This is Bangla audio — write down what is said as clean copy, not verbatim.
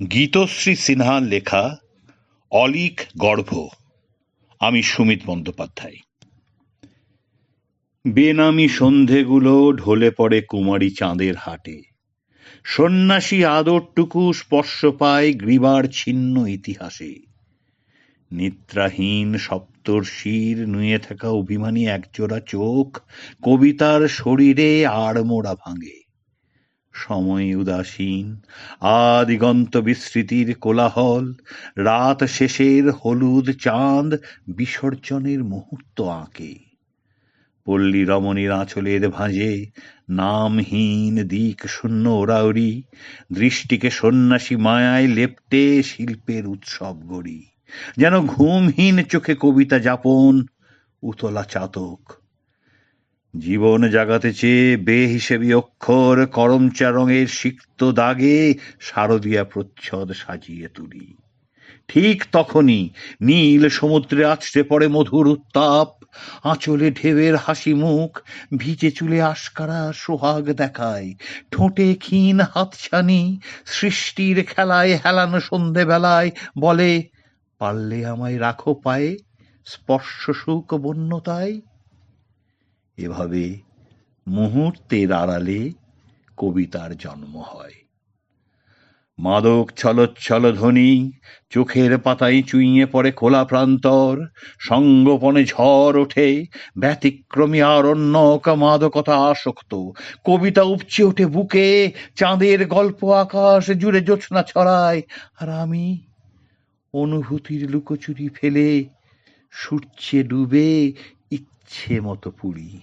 গীতশ্রী সিনহার লেখা অলীক গর্ভ। আমি সুমিত বন্দ্যোপাধ্যায়। বেনামি সন্ধেগুলো ঢলে পড়ে কুমারী চাঁদের হাটে। সন্ন্যাসী আদরটুকু স্পর্শ পায় গ্রীবার ছিন্ন ইতিহাসে। নিদ্রাহীন সপ্তর্ষির নুয়ে থাকা অভিমানী একজোড়া চোখ কবিতার শরীরে আড়মোড়া ভাঙে। সময় উদাসীন, আদিগন্ত বিস্মৃতির কোলাহল, রাত শেষের হলুদ চাঁদ বিসর্জনের মুহূর্ত আঁকে। পল্লী রমণীর আঁচলের ভাঁজে নামহীন দিক শূন্য ওরাওরি, দৃষ্টিকে সন্ন্যাসী মায়ায় লেপ্টে শিল্পের উৎসব গড়ি। যেন ঘুমহীন চোখে কবিতা যাপন উতলা চাতক। জীবন জাগাতে চেয়ে বেহিসেবী অক্ষর করমচা রঙের সিক্ত দাগে শারদীয়া প্রচ্ছদ সাজিয়ে তুলি। ঠিক তখনই নীল সমুদ্রে আছড়ে পড়ে মধুর উত্তাপ। আঁচলে ঢেউয়ের হাসি মুখ, ভিজে চুলে আশকারা সোহাগ দেখায়। ঠোঁটে ক্ষীণ হাতছানি সৃষ্টির খেলায় হেলানো সন্ধে বেলায় বলে, পারলে আমায় রাখো পায়ে, স্পর্শ সুখ বন্যতায়। এভাবে মুহূর্তের আড়ালে কবিতার জন্ম হয়। মাদক ছলচ্ছল ধ্বনি চোখের পাতায় চুইয়ে পড়ে খোলা প্রান্তর। সঙ্গোপনে ঝড় ওঠে, ব্যতিক্রমী আরণ্যক মাদকতা আসক্ত। কবিতা উপচে ওঠে বুকে, চাঁদের গল্প আকাশ জুড়ে জ্যোৎস্না ছড়ায়। আর আমি অনুভূতির লুকোচুরি ফেলে সূর্যে ডুবে ইচ্ছে মতো পুড়ি।